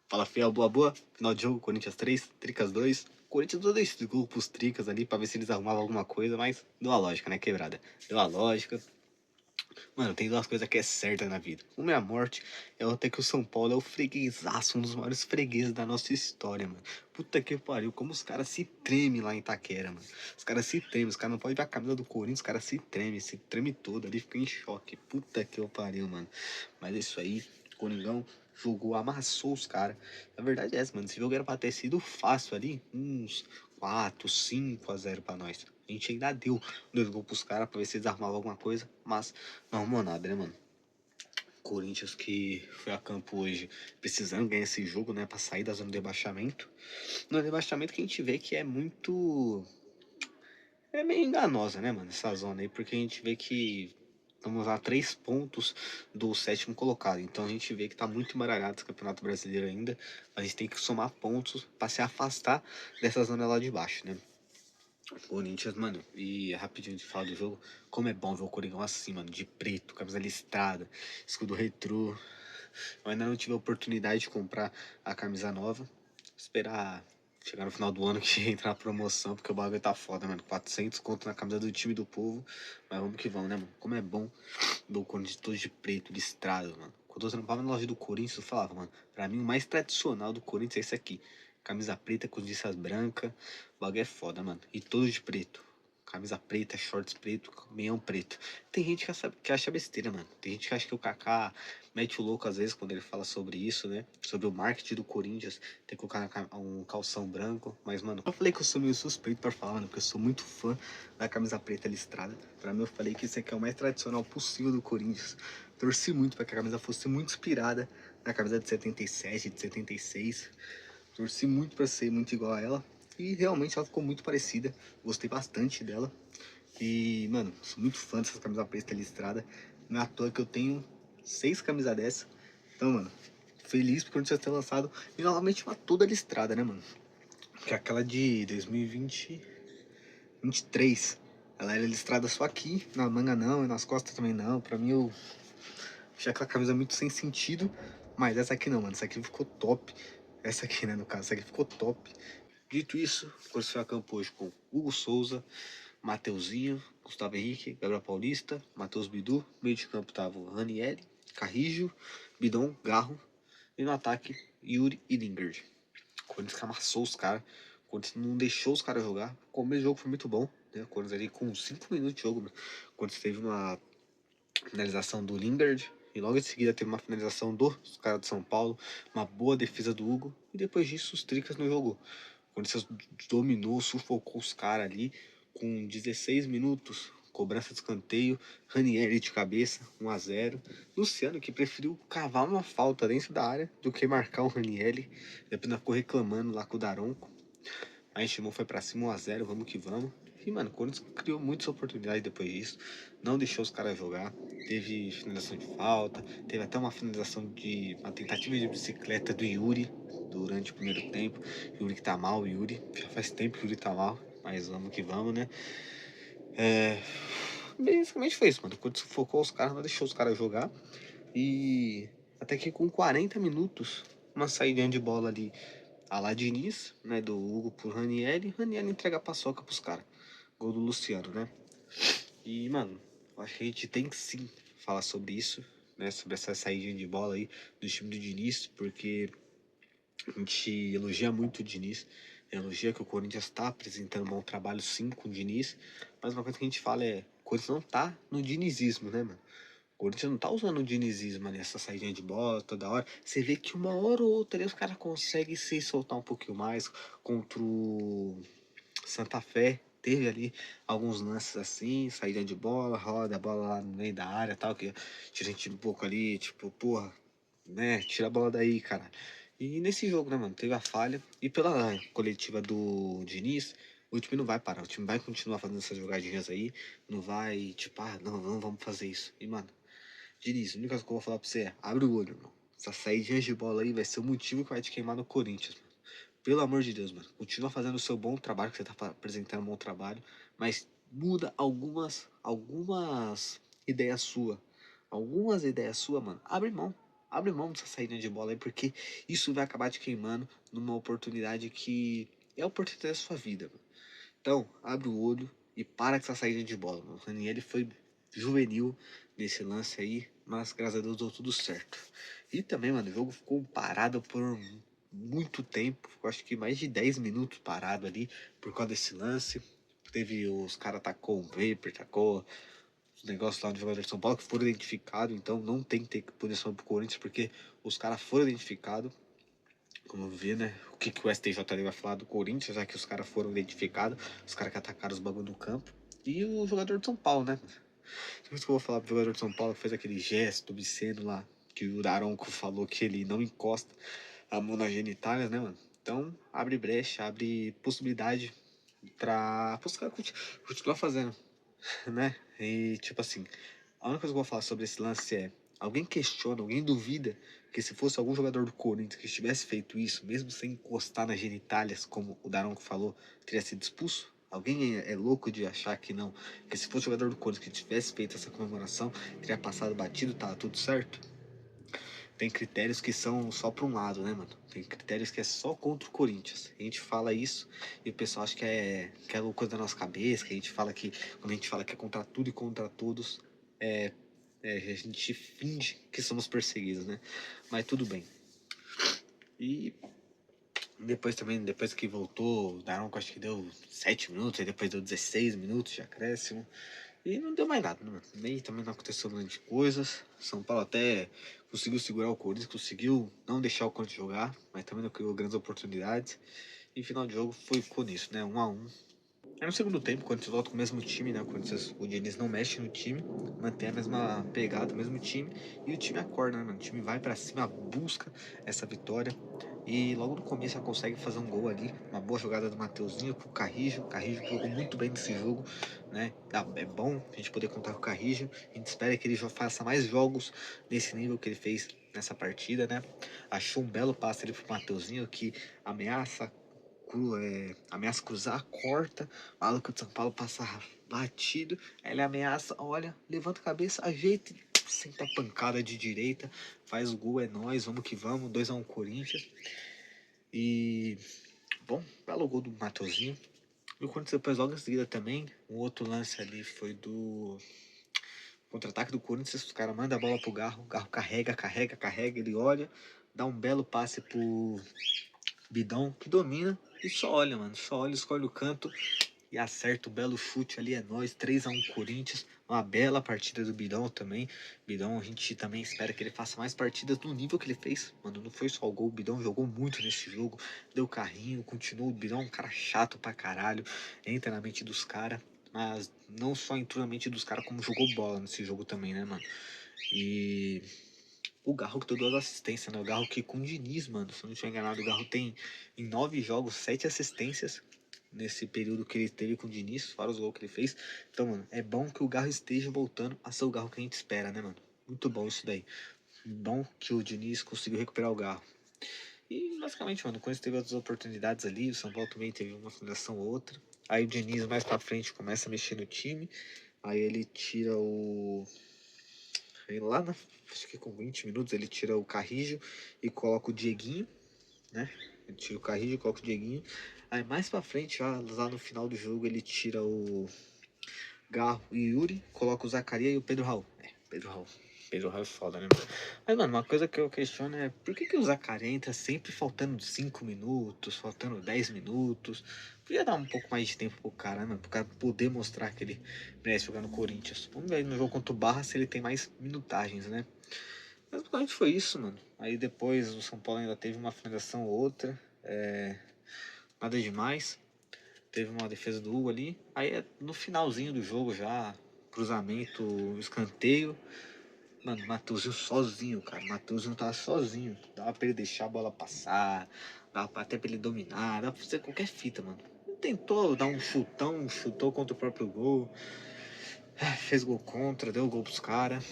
Fala, fiel, boa, boa. Final de jogo, Corinthians 3, Tricas 2. Corinthians deu dois gols pros Tricas ali pra ver se eles arrumavam alguma coisa, mas deu a lógica, né, quebrada? Deu a lógica. Mano, tem duas coisas que é certa na vida. Uma é a morte, é outra que o São Paulo é o freguesaço, um dos maiores fregueses da nossa história, mano. Puta que pariu, como os caras se tremem lá em Itaquera, mano. Os caras se tremem, os caras não podem ver a camisa do Corinthians, os caras se tremem todo ali, fica em choque. Puta que pariu, mano. Mas é isso aí, Coringão jogou, amassou os caras. A verdade é essa, mano. Esse jogo era pra ter sido fácil ali, uns 4, 5 a 0 pra nós. A gente ainda deu dois gols pros caras pra ver se eles arrumavam alguma coisa, mas não arrumou nada, né, mano? Corinthians que foi a campo hoje precisando ganhar esse jogo, né, pra sair da zona de rebaixamento. No rebaixamento que a gente vê que é muito. É meio enganosa, né, mano, essa zona aí, porque a gente vê que estamos a 3 pontos do sétimo colocado. Então a gente vê que tá muito embaralhado esse Campeonato Brasileiro ainda. A gente tem que somar pontos pra se afastar dessa zona lá de baixo, né? Corinthians, mano, e rapidinho de falar do jogo, como é bom ver o Coringão assim, mano, de preto, camisa listrada, escudo retrô. Eu ainda não tive a oportunidade de comprar a camisa nova, esperar chegar no final do ano que entra na promoção, porque o bagulho tá foda, mano, 400 conto na camisa do time do povo, mas vamos que vamos, né, mano, como é bom ver o Corinthians todo de preto, listrado, mano. Quando eu trampava na loja do Corinthians, eu falava, mano, pra mim o mais tradicional do Corinthians é esse aqui, camisa preta com listras brancas, o bagulho é foda, mano. E todo de preto. Camisa preta, shorts preto, meião preto. Tem gente que acha besteira, mano. Tem gente que acha que o Kaká mete o louco às vezes quando ele fala sobre isso, né? Sobre o marketing do Corinthians, ter que colocar um calção branco. Mas, mano, eu falei que eu sou meio suspeito pra falar, mano, porque eu sou muito fã da camisa preta listrada. Pra mim, eu falei que isso aqui é o mais tradicional possível do Corinthians. Torci muito pra que a camisa fosse muito inspirada na camisa de 77, de 76. Torci muito pra ser muito igual a ela. E realmente ela ficou muito parecida. Gostei bastante dela. E, mano, sou muito fã dessas camisas preta listrada. Não é à toa que eu tenho 6 camisas dessa. Então, mano, feliz porque eu não tinha ter lançado. E novamente uma toda listrada, né, mano? Que é aquela de 2020, 23. Ela era listrada só aqui, na manga não, e nas costas também não. Pra mim eu achei aquela camisa muito sem sentido. Mas essa aqui não, mano. Essa aqui ficou top. Essa aqui, né, no caso, essa aqui ficou top. Dito isso, o Corinthians foi a campo hoje com Hugo Souza, Mateuzinho, Gustavo Henrique, Gabriel Paulista, Matheus Bidu. Meio de campo tava o Ranieri, Carrijo, Bidon, Garro. E no ataque, Yuri e Lingard. O Corinthians que amassou os caras. O Corinthians não deixou os caras jogar. O começo do jogo foi muito bom. Né? O Corinthians ali com 5 minutos de jogo. O Corinthians teve uma finalização do Lingard. E logo em seguida teve uma finalização dos caras de São Paulo. Uma boa defesa do Hugo. E depois disso os Tricas não jogou. O Corinthians dominou, sufocou os caras ali. Com 16 minutos, cobrança de escanteio. Ranieri de cabeça, 1 a 0. Luciano que preferiu cavar uma falta dentro da área do que marcar o Ranieri. Depois ficou reclamando lá com o Daronco. A gente foi pra cima 1 a 0, vamos que vamos. E, mano, o Corinthians criou muitas oportunidades depois disso. Não deixou os caras jogar. Teve finalização de falta. Teve até uma finalização de. Uma tentativa de bicicleta do Yuri durante o primeiro tempo. Yuri que tá mal, Yuri. Já faz tempo que o Yuri tá mal. Mas vamos que vamos, né? Basicamente foi isso, mano. O Corinthians sufocou os caras, não deixou os caras jogar. E até que com 40 minutos, uma saída de bola ali a lá Diniz, né, do Hugo pro Ranieri. Ranieri entrega a paçoca pros caras. Gol do Luciano, né? E, mano, eu acho que a gente tem que sim falar sobre isso, né? Sobre essa saída de bola aí do time do Diniz, porque a gente elogia muito o Diniz. Elogia que o Corinthians tá apresentando um bom trabalho sim com o Diniz. Mas uma coisa que a gente fala é, o Corinthians não tá no dinizismo, né, mano? O Corinthians não tá usando o dinizismo ali, essa saída de bola toda hora. Você vê que uma hora ou outra ali os caras conseguem se soltar um pouquinho mais contra o Santa Fé. Teve ali alguns lances assim, saída de bola, roda a bola lá no meio da área tal, que tira a gente um pouco ali, tipo, porra, né? Tira a bola daí, cara. E nesse jogo, né, mano, teve a falha. E pela coletiva do Diniz, o time não vai parar. O time vai continuar fazendo essas jogadinhas aí. Não vai, tipo, ah, não, não vamos fazer isso. E, mano, Diniz, a única coisa que eu vou falar pra você é, abre o olho, irmão. Essa saída de bola aí vai ser o motivo que vai te queimar no Corinthians, mano. Pelo amor de Deus, mano. Continua fazendo o seu bom trabalho, que você tá apresentando um bom trabalho, mas muda algumas ideias suas. Algumas ideias suas, mano. Abre mão. abre mão dessa saída de bola aí, porque isso vai acabar te queimando numa oportunidade que é a oportunidade da sua vida, mano. Então, abre o olho e para com essa saída de bola, mano. O Ranieri foi juvenil nesse lance aí, mas graças a Deus deu tudo certo. E também, mano, o jogo ficou parado por muito tempo, eu acho que mais de 10 minutos parado ali, por causa desse lance. Teve os caras tacou um vapor, tacou os negócios lá do jogador de São Paulo que foram identificados, então não tem que ter punição pro Corinthians, porque os caras foram identificados. Como ver, né? O que, que o STJD vai falar do Corinthians, já que os caras foram identificados, os caras que atacaram os bagulho no campo. E o jogador de São Paulo, né? Por isso que eu vou falar pro jogador de São Paulo que fez aquele gesto obsceno lá, que o Daronco falou que ele não encosta a mão na genitália, né, mano? Então, abre brecha, abre possibilidade para os caras continuar fazendo, né? E, tipo assim, a única coisa que eu vou falar sobre esse lance é: alguém questiona, alguém duvida que se fosse algum jogador do Corinthians que tivesse feito isso, mesmo sem encostar nas genitálias, como o Daronco falou, teria sido expulso? Alguém é louco de achar que não? Que se fosse jogador do Corinthians que tivesse feito essa comemoração, teria passado batido, tá tudo certo? Tem critérios que são só para um lado, né, mano? Tem critérios que é só contra o Corinthians. A gente fala isso e o pessoal acha que é loucura da nossa cabeça, que a gente fala que, quando a gente fala que é contra tudo e contra todos, a gente finge que somos perseguidos, né? Mas tudo bem. E depois também, depois que voltou, o Daronco acho que deu 7 minutos, aí depois deu 16 minutos de acréscimo. E não deu mais nada, né? Nem também não aconteceu grande coisas. São Paulo até conseguiu segurar o Corinthians, conseguiu não deixar o Corinthians jogar, mas também não criou grandes oportunidades. E final de jogo ficou nisso, né? 1 a 1. Aí no segundo tempo, quando você volta com o mesmo time, né? O Diniz não mexe no time, mantém a mesma pegada, o mesmo time, e o time acorda, né, mano? O time vai pra cima, busca essa vitória. E logo no começo ela consegue fazer um gol ali, uma boa jogada do Mateuzinho com o Carrijo. O Carrijo jogou muito bem nesse jogo, né? É bom a gente poder contar com o Carrijo. A gente espera que ele faça mais jogos nesse nível que ele fez nessa partida, né? Achou um belo passe ali pro Mateuzinho que ameaça ameaça cruzar, corta, o maluco de São Paulo passa batido, aí ele ameaça, olha, levanta a cabeça, ajeita e senta a pancada de direita, faz o gol, é nóis, vamos que vamos, 2 a 1 Corinthians. E, bom, belo gol do Mateuzinho. E o Corinthians depois logo em seguida também, um outro lance ali foi do contra-ataque do Corinthians, os caras mandam a bola pro Garro, o Garro carrega, ele olha, dá um belo passe pro Bidão, que domina e só olha, mano. Só olha, escolhe o canto e acerta o belo chute ali. É nóis. 3 a 1 Corinthians. Uma bela partida do Bidão também. Bidão, a gente também espera que ele faça mais partidas no nível que ele fez. Mano, não foi só o gol. O Bidão jogou muito nesse jogo. Deu carrinho, continuou. O Bidão é um cara chato pra caralho. Entra na mente dos caras. Mas não só entrou na mente dos caras, como jogou bola nesse jogo também, né, mano? E o Garro que deu 2 assistências, né? O Garro que com o Diniz, mano, se eu não estiver enganado, o Garro tem em 9 jogos 7 assistências nesse período que ele teve com o Diniz, fora os gols que ele fez. Então, mano, é bom que o Garro esteja voltando a ser o Garro que a gente espera, né, mano? Muito bom isso daí. Bom que o Diniz conseguiu recuperar o Garro. E basicamente, mano, quando teve outras oportunidades ali, o São Paulo também teve uma finalização ou outra. Aí o Diniz mais pra frente começa a mexer no time. Aí ele tira o Aí lá na, acho que com 20 minutos ele tira o Carrijo e coloca o Dieguinho, né? Ele tira o Carrijo e coloca o Dieguinho. Aí mais pra frente, lá no final do jogo, ele tira o Garro e Yuri, coloca o Zacaria e o Pedro Raul. Pedro Raul. Pedro Raul é foda, né? Mas, mano, uma coisa que eu questiono é por que o Zacaria entra sempre faltando 5 minutos, faltando 10 minutos? Podia dar um pouco mais de tempo pro cara, né, mano? Pro cara poder mostrar que ele merece jogar no Corinthians. Vamos ver no jogo contra o Barra se ele tem mais minutagens, né? Mas basicamente foi isso, mano. Aí depois o São Paulo ainda teve uma finalização ou outra. Nada demais. Teve uma defesa do Hugo ali. Aí no finalzinho do jogo já, cruzamento, escanteio. Mano, Matheusinho sozinho, cara. Matheusinho tava sozinho. Dava pra ele deixar a bola passar. Dava até pra ele dominar. Dava pra fazer qualquer fita, mano. Ele tentou dar um chutão, chutou contra o próprio gol. Fez gol contra, deu gol pros caras.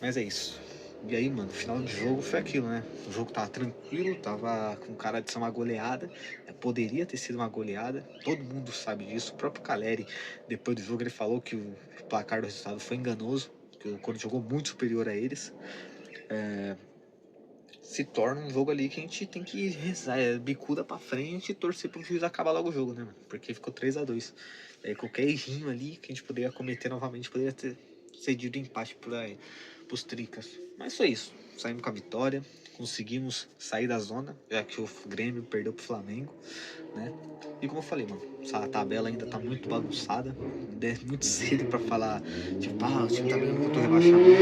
Mas é isso. E aí, mano, o final do jogo foi aquilo, né? O jogo tava tranquilo, tava com cara de ser uma goleada. Poderia ter sido uma goleada, todo mundo sabe disso. O próprio Caleri, depois do jogo, ele falou que o placar do resultado foi enganoso, que o Corinthians jogou muito superior a eles. se torna um jogo ali que a gente tem que rezar, bicuda pra frente e torcer pro juiz acabar logo o jogo, né, mano? Porque ficou 3-2. Aí qualquer errinho ali que a gente poderia cometer novamente poderia ter cedido empate pros Tricas. Mas foi isso. Saímos com a vitória, conseguimos sair da zona, já que o Grêmio perdeu pro Flamengo, né? E como eu falei, mano, essa tabela ainda tá muito bagunçada, é muito cedo pra falar, tipo, o time tá brigando contra o rebaixamento.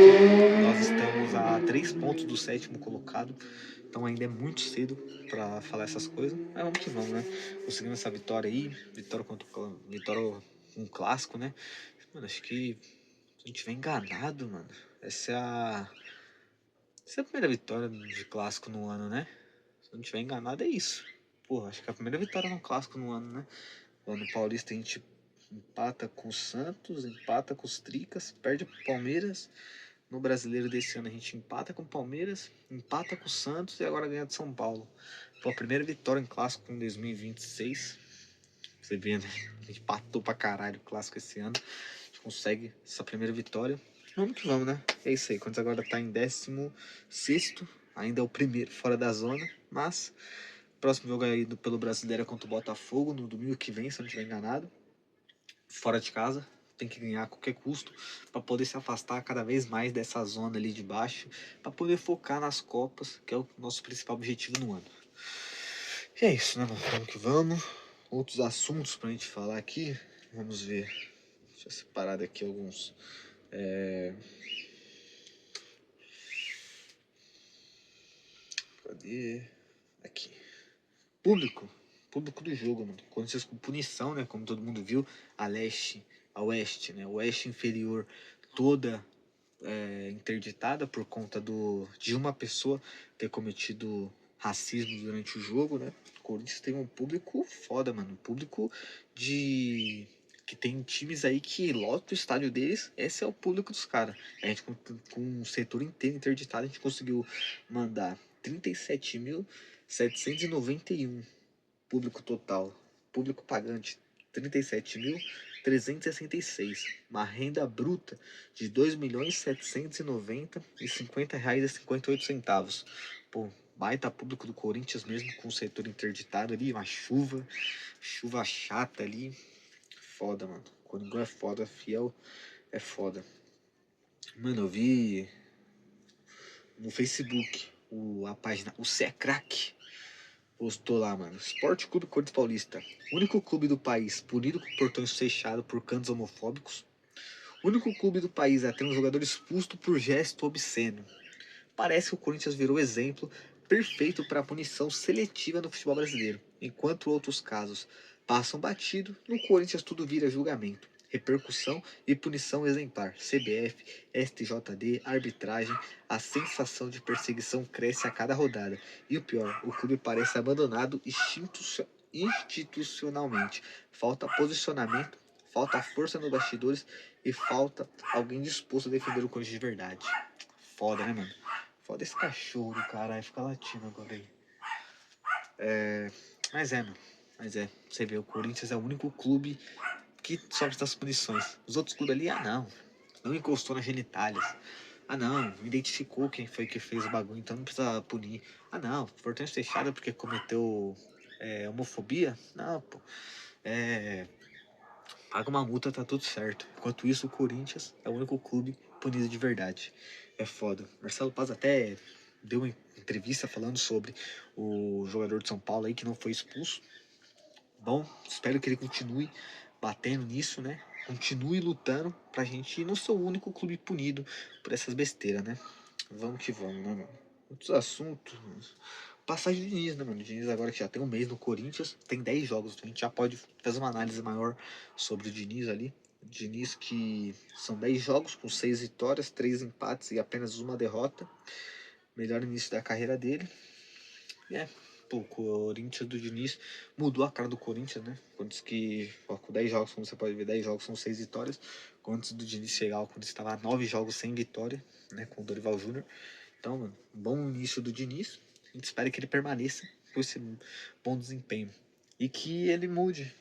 Nós estamos a 3 pontos do sétimo colocado, então ainda é muito cedo pra falar essas coisas. Mas vamos que vamos, né? Conseguimos essa vitória aí, vitória um clássico, né? Mano, acho que a gente vem enganado, mano. Essa é a primeira vitória de clássico no ano, né? Se eu não estiver enganado, é isso. Porra, acho que é a primeira vitória no clássico no ano, né? Lá no Paulista a gente empata com o Santos, empata com os Tricas, perde pro Palmeiras. No Brasileiro desse ano a gente empata com o Palmeiras, empata com o Santos e agora ganha de São Paulo. Foi a primeira vitória em clássico em 2026. Você vê, né? A gente empatou pra caralho o clássico esse ano. A gente consegue essa primeira vitória. Vamos que vamos, né? É isso aí. Quando agora tá em 16º, ainda é o primeiro fora da zona, mas próximo jogo aí pelo Brasileiro é contra o Botafogo no domingo que vem, se eu não estiver enganado. Fora de casa, tem que ganhar a qualquer custo para poder se afastar cada vez mais dessa zona ali de baixo, para poder focar nas Copas, que é o nosso principal objetivo no ano. E é isso, né, mano? Vamos que vamos. Outros assuntos pra gente falar aqui, vamos ver. Deixa eu separar daqui alguns. Cadê? Aqui. Público. Público do jogo, mano. Corinthians com punição, né? Como todo mundo viu. A oeste, né? Oeste inferior toda interditada por conta de uma pessoa ter cometido racismo durante o jogo, né? O Corinthians tem um público foda, mano. Um público de que tem times aí que lotam o estádio deles, esse é o público dos caras. A gente, com o setor inteiro interditado, a gente conseguiu mandar 37.791 público total. Público pagante, 37.366. Uma renda bruta de 2.790.50 reais e 58 centavos. Pô, baita público do Corinthians mesmo, com o setor interditado ali, uma chuva chata ali. Foda, mano. Coringão é foda, fiel é foda. Mano, eu vi no Facebook a página, o Cé Crack postou lá, mano. Esporte Clube Corinthians Paulista. Único clube do país punido com portões fechados por cantos homofóbicos. Único clube do país a ter um jogador expulso por gesto obsceno. Parece que o Corinthians virou exemplo perfeito para a punição seletiva no futebol brasileiro. Enquanto outros casos passam batido, no Corinthians tudo vira julgamento, repercussão e punição exemplar. CBF, STJD, arbitragem, a sensação de perseguição cresce a cada rodada. E o pior, o clube parece abandonado institucionalmente. Falta posicionamento, falta força nos bastidores e falta alguém disposto a defender o Corinthians de verdade. Foda, né, mano? Foda esse cachorro do caralho, fica latindo agora aí. Mas é, mano. Mas é, você vê, o Corinthians é o único clube que sofre das punições. Os outros clubes ali, não encostou nas genitálias. Não identificou quem foi que fez o bagulho, então não precisa punir. Portões fechados porque cometeu homofobia? Não, pô. Paga uma multa, tá tudo certo. Enquanto isso, o Corinthians é o único clube punido de verdade. É foda. Marcelo Paz até deu uma entrevista falando sobre o jogador de São Paulo aí que não foi expulso. Bom, espero que ele continue batendo nisso, né? Continue lutando pra gente não ser o único clube punido por essas besteiras, né? Vamos que vamos, né, mano? Outros assuntos. Passagem do Diniz, né, mano? O Diniz agora que já tem um mês no Corinthians, tem 10 jogos. Então a gente já pode fazer uma análise maior sobre o Diniz ali. O Diniz que são 10 jogos com 6 vitórias, 3 empates e apenas uma derrota. Melhor início da carreira dele. O Corinthians do Diniz mudou a cara do Corinthians, né? Antes que, com 10 jogos, como você pode ver, 10 jogos são 6 vitórias. Antes do Diniz chegar, o Corinthians estava 9 jogos sem vitória, né? Com o Dorival Júnior. Então, mano, bom início do Diniz. A gente espera que ele permaneça com esse bom desempenho. E que ele mude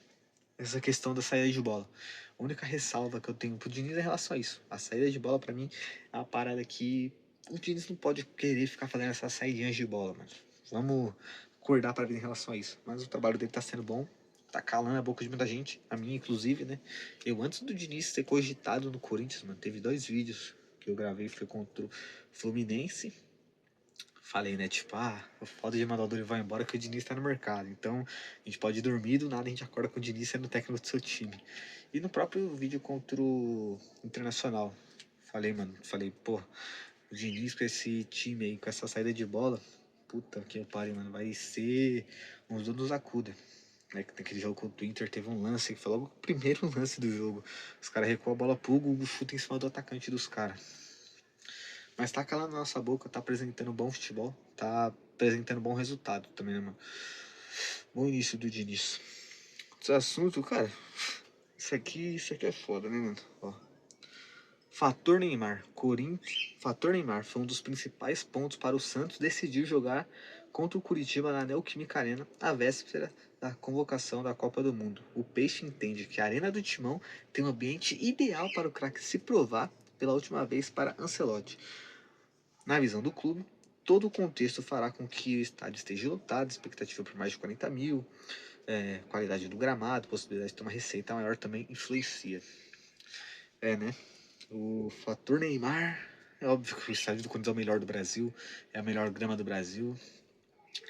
essa questão da saída de bola. A única ressalva que eu tenho pro Diniz é em relação a isso. A saída de bola, pra mim, é uma parada que o Diniz não pode querer ficar fazendo essas saidinhas de bola, mano. Vamos acordar pra vida em relação a isso. Mas o trabalho dele tá sendo bom, tá calando a boca de muita gente, a minha inclusive, né? Eu, antes do Diniz ser cogitado no Corinthians, mano, teve 2 vídeos que eu gravei, foi contra o Fluminense. Falei, né, tipo, o foda de mandar o Dorival embora que o Diniz tá no mercado. Então, a gente pode dormir, do nada a gente acorda com o Diniz sendo técnico do seu time. E no próprio vídeo contra o Internacional, falei, pô, o Diniz com esse time aí, com essa saída de bola, puta que pariu, mano, vai ser uns donos da Cuda. Né, que naquele jogo contra o Inter teve um lance que foi logo o primeiro lance do jogo. Os caras recuam a bola pro Hugo, o chuta em cima do atacante dos caras. Mas tá calando a nossa boca, tá apresentando bom futebol, tá apresentando bom resultado também, né, mano? Bom início do Diniz. Esse assunto, cara, isso aqui é foda, né, mano? Ó. Fator Neymar. Fator Neymar foi um dos principais pontos para o Santos decidir jogar contra o Curitiba na Neoquímica Arena, à véspera da convocação da Copa do Mundo. O Peixe entende que a Arena do Timão tem um ambiente ideal para o craque se provar pela última vez para Ancelotti. Na visão do clube, todo o contexto fará com que o estádio esteja lotado, expectativa por mais de 40 mil, qualidade do gramado, possibilidade de ter uma receita maior também influencia. Né? O fator Neymar, é óbvio que o estádio do Corinthians é o melhor do Brasil, é a melhor grama do Brasil,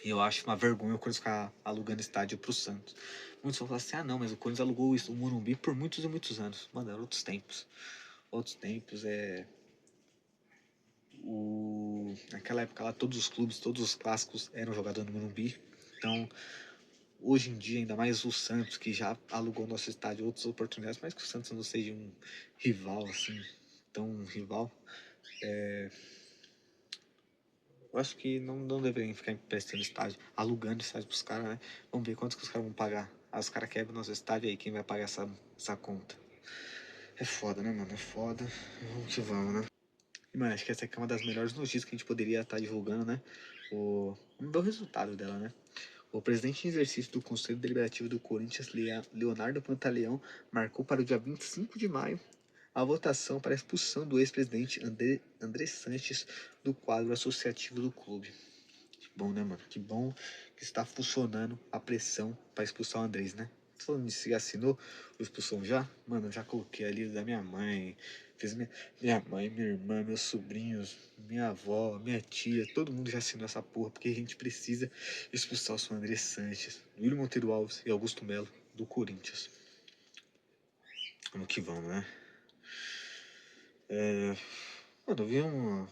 e eu acho uma vergonha o Corinthians ficar alugando estádio pro Santos. Muitos vão falar assim, não, mas o Corinthians alugou o Morumbi por muitos e muitos anos. Mano, eram outros tempos. Outros tempos, naquela época lá, todos os clubes, todos os clássicos eram jogados no Morumbi. Então, hoje em dia, ainda mais o Santos, que já alugou nosso estádio outras oportunidades, mas que o Santos não seja um rival, assim, tão rival. Eu acho que não deveriam ficar emprestando estádio, alugando estádio pros caras, né? Vamos ver quantos que os caras vão pagar. Os caras quebram nosso estádio aí, quem vai pagar essa conta? É foda, né, mano? É foda. Vamos que vamos, né? E, mano, acho que essa aqui é uma das melhores notícias que a gente poderia estar divulgando, né? Vamos ver o resultado dela, né? O presidente em exercício do Conselho Deliberativo do Corinthians, Leonardo Pantaleão, marcou para o dia 25 de maio a votação para a expulsão do ex-presidente André Sanches do quadro associativo do clube. Que bom, né, mano? Que bom que está funcionando a pressão para expulsar o Andrés, né? Falando nisso, você assinou o expulsão já? Mano, eu já coloquei ali da minha mãe, fiz minha mãe, minha irmã, meus sobrinhos, minha avó, minha tia, todo mundo já assinou essa porra, porque a gente precisa expulsar o seu André Sanches, William Monteiro Alves e Augusto Melo do Corinthians. Vamos que vamos, né? Mano, eu vi uma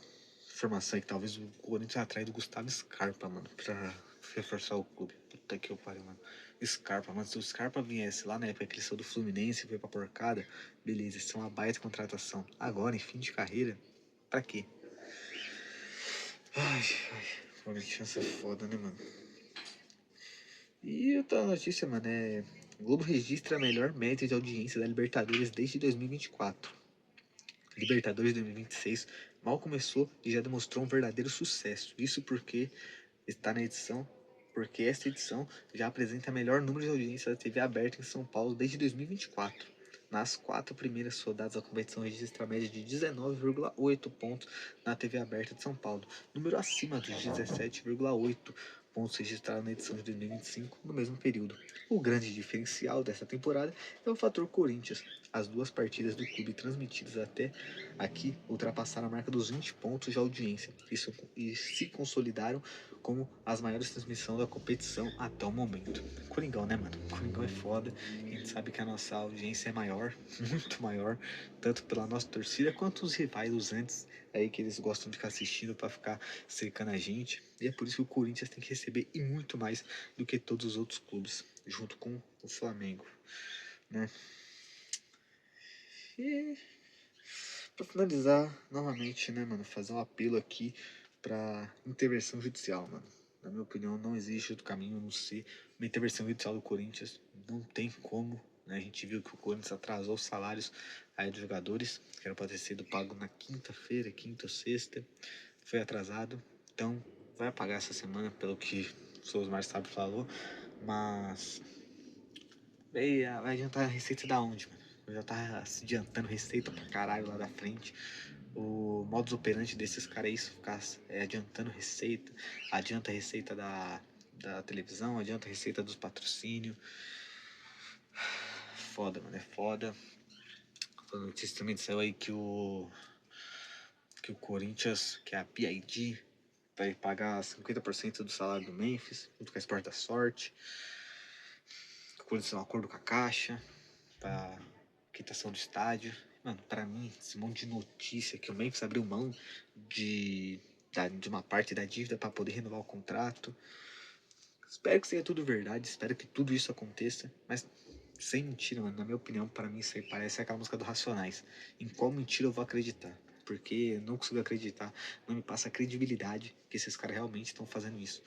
informação aí que talvez o Corinthians atrás do Gustavo Scarpa, mano, pra reforçar o clube. Puta que eu pariu, mano. Scarpa, mano, se o Scarpa viesse lá na época que ele saiu do Fluminense e veio pra porcada, beleza, isso é uma baita contratação. Agora, em fim de carreira, pra quê? Ai, chance é foda, né, mano? E outra notícia, mano, o Globo registra a melhor média de audiência da Libertadores desde 2024. Libertadores 2026 mal começou e já demonstrou um verdadeiro sucesso. Isso porque está na edição, porque esta edição já apresenta o melhor número de audiência da TV aberta em São Paulo desde 2024. Nas 4 primeiras rodadas, a competição registra a média de 19,8 pontos na TV aberta de São Paulo, número acima dos 17,8 pontos registrados na edição de 2025 no mesmo período. O grande diferencial dessa temporada é o fator Corinthians. As 2 partidas do clube transmitidas até aqui ultrapassaram a marca dos 20 pontos de audiência e se consolidaram como as maiores transmissões da competição até o momento. Coringão, né, mano? Coringão é foda. A gente sabe que a nossa audiência é maior, muito maior, tanto pela nossa torcida quanto os rivais, os antes, aí que eles gostam de ficar assistindo para ficar cercando a gente. E é por isso que o Corinthians tem que receber e muito mais do que todos os outros clubes, junto com o Flamengo, né? E pra finalizar, novamente, né, mano, fazer um apelo aqui pra intervenção judicial, mano. Na minha opinião, não existe outro caminho a não ser uma intervenção judicial do Corinthians. Não tem como, né? A gente viu que o Corinthians atrasou os salários aí dos jogadores, que era pra ter sido pago na quinta-feira, quinta ou sexta. Foi atrasado. Então, vai pagar essa semana, pelo que o Souza Mais sabe falou. Mas vai adiantar a receita da onde, mano? Eu já tava se adiantando receita pra caralho lá da frente. O modus operandi desses caras é isso, ficar adiantando receita, adianta a receita da televisão, adianta a receita dos patrocínios. Foda, mano, é foda. A notícia também saiu aí que o Corinthians, que é a PID, vai pagar 50% do salário do Memphis, junto com a Sport da Sorte. O Corinthians tem um acordo com a Caixa pra quitação do estádio. Mano, pra mim, esse monte de notícia que o Memphis abriu mão de uma parte da dívida pra poder renovar o contrato. Espero que seja tudo verdade, espero que tudo isso aconteça, mas sem mentira, mano, na minha opinião, para mim isso aí parece aquela música do Racionais. Em qual mentira eu vou acreditar? Porque eu não consigo acreditar, não me passa a credibilidade que esses caras realmente estão fazendo isso.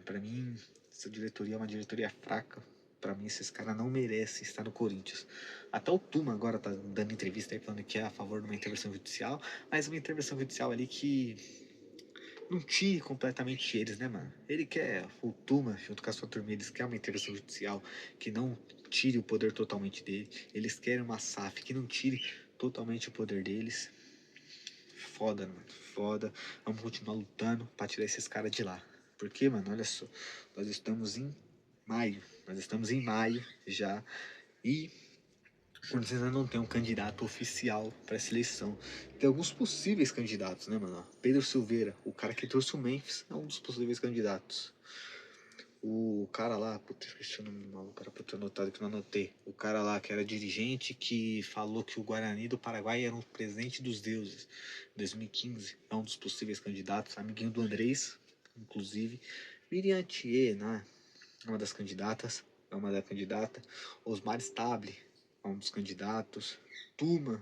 Para mim, essa diretoria é uma diretoria fraca. Para mim, esses caras não merecem estar no Corinthians. Até o Tuma agora tá dando entrevista aí falando que é a favor de uma intervenção judicial, mas uma intervenção judicial ali que não tire completamente eles, né, mano? Ele quer, o Tuma, junto com a sua turma, eles querem uma intervenção judicial que não tire o poder totalmente dele. Eles querem uma SAF que não tire totalmente o poder deles. Foda, mano, foda. Vamos continuar lutando pra tirar esses caras de lá. Porque, mano, olha só, nós estamos em maio. Nós estamos em maio já. E quando você ainda não tem um candidato oficial para essa eleição. Tem alguns possíveis candidatos, né, mano? Pedro Silveira, o cara que trouxe o Memphis, é um dos possíveis candidatos. O cara lá, puta, esqueci o nome do maluco, cara, puta, anotado que não anotei. O cara lá que era dirigente que falou que o Guarani do Paraguai era um presente dos deuses. Em 2015, é um dos possíveis candidatos, amiguinho do Andrés, inclusive. Miriam Thier, né? É uma das candidatas, é uma da candidata. Osmar Stable é um dos candidatos. Tuma,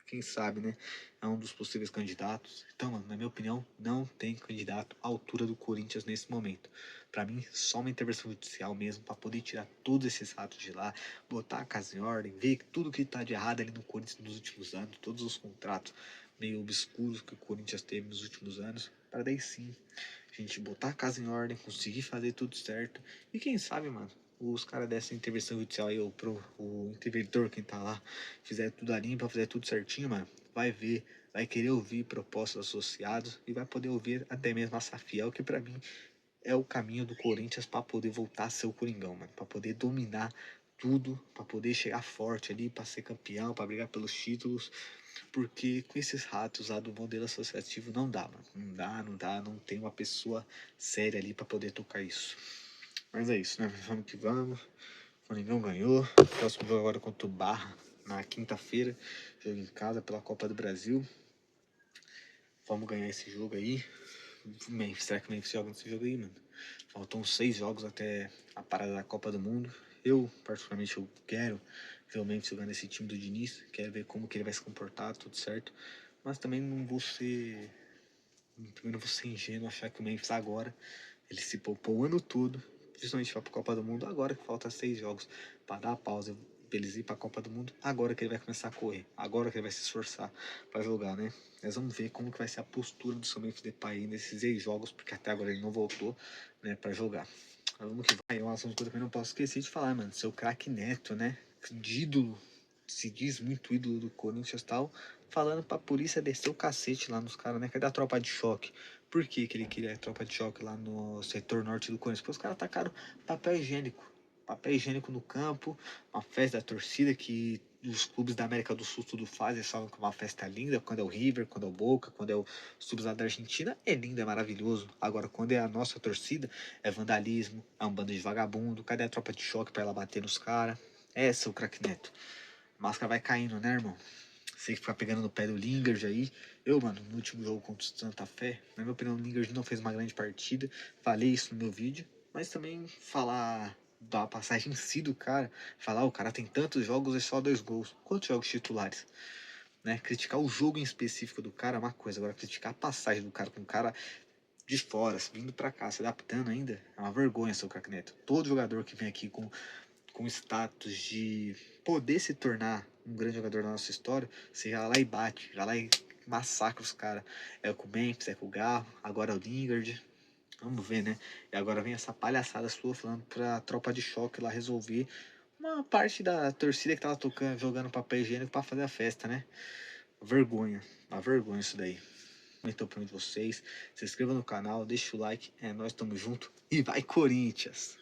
quem sabe, né? É um dos possíveis candidatos. Então, mano, na minha opinião, não tem candidato à altura do Corinthians nesse momento. Para mim, só uma intervenção judicial mesmo, para poder tirar todos esses ratos de lá, botar a casa em ordem, ver tudo que tá de errado ali no Corinthians nos últimos anos, todos os contratos meio obscuros que o Corinthians teve nos últimos anos, para daí sim a gente botar a casa em ordem, conseguir fazer tudo certo. E quem sabe, mano, os caras dessa intervenção judicial aí, o interventor, quem tá lá, fizer tudo a limpa, fizer tudo certinho, mano, vai ver, vai querer ouvir propostas associadas e vai poder ouvir até mesmo a Safiel, que pra mim é o caminho do Corinthians para poder voltar a ser o Coringão, mano, para poder dominar tudo, para poder chegar forte ali, para ser campeão, para brigar pelos títulos, porque com esses ratos lá do modelo associativo não dá, mano. Não dá, não tem uma pessoa séria ali para poder tocar isso. Mas é isso, né? Vamos que vamos. O Coringão ganhou. Próximo jogo agora contra o Barra, na quinta-feira. Jogo em casa pela Copa do Brasil. Vamos ganhar esse jogo aí. Será que o Memphis joga nesse jogo aí, mano? Faltam 6 jogos até a parada da Copa do Mundo. Eu, particularmente, eu quero ver o Memphis jogando esse time do Diniz. Quero ver como que ele vai se comportar, tudo certo. Mas também não vou ser ingênuo achar que o Memphis agora, ele se poupou o ano todo, principalmente para a Copa do Mundo, agora que falta 6 jogos para dar a pausa pra eles ir para a Copa do Mundo, agora que ele vai começar a correr, agora que ele vai se esforçar para jogar, né? Nós vamos ver como que vai ser a postura do seu Memphis Depay nesses 6 jogos, porque até agora ele não voltou, né, para jogar. Mas vamos que vai, é um assunto que eu também não posso esquecer de falar, mano, seu craque Neto, né? De ídolo, se diz muito ídolo do Corinthians e tal, falando pra polícia descer o cacete lá nos caras, né? Cadê a tropa de choque? Por que que ele queria a tropa de choque lá no setor norte do Corinthians? Porque os caras tacaram papel higiênico. Papel higiênico no campo, uma festa da torcida que os clubes da América do Sul tudo fazem, eles falam que é uma festa linda, quando é o River, quando é o Boca, quando é o clubes lá da Argentina, é lindo, é maravilhoso. Agora, quando é a nossa torcida, é vandalismo, é um bando de vagabundo, cadê a tropa de choque pra ela bater nos caras? É, seu craque Neto. Máscara vai caindo, né, irmão? Sei que ficar pegando no pé do Lingard aí. Eu, mano, no último jogo contra o Santa Fé, na minha opinião, o Lingard não fez uma grande partida. Falei isso no meu vídeo. Mas também falar da passagem em si do cara. Falar, o cara tem tantos jogos e só 2 gols. Quantos jogos titulares? Né? Criticar o jogo em específico do cara é uma coisa. Agora, criticar a passagem do cara com o cara de fora, vindo pra cá, se adaptando ainda, é uma vergonha, seu craque Neto. Todo jogador que vem aqui com status de poder se tornar um grande jogador da nossa história, você já lá e bate, já lá e massacra os caras. É com o Memphis, é com o Garro, agora é o Lingard. Vamos ver, né? E agora vem essa palhaçada sua falando pra tropa de choque lá resolver uma parte da torcida que tava tocando, jogando papel higiênico pra fazer a festa, né? Vergonha. Uma vergonha isso daí. Então, pra mim, vocês. Se inscreva no canal, deixa o like. É, nós estamos junto. E vai, Corinthians!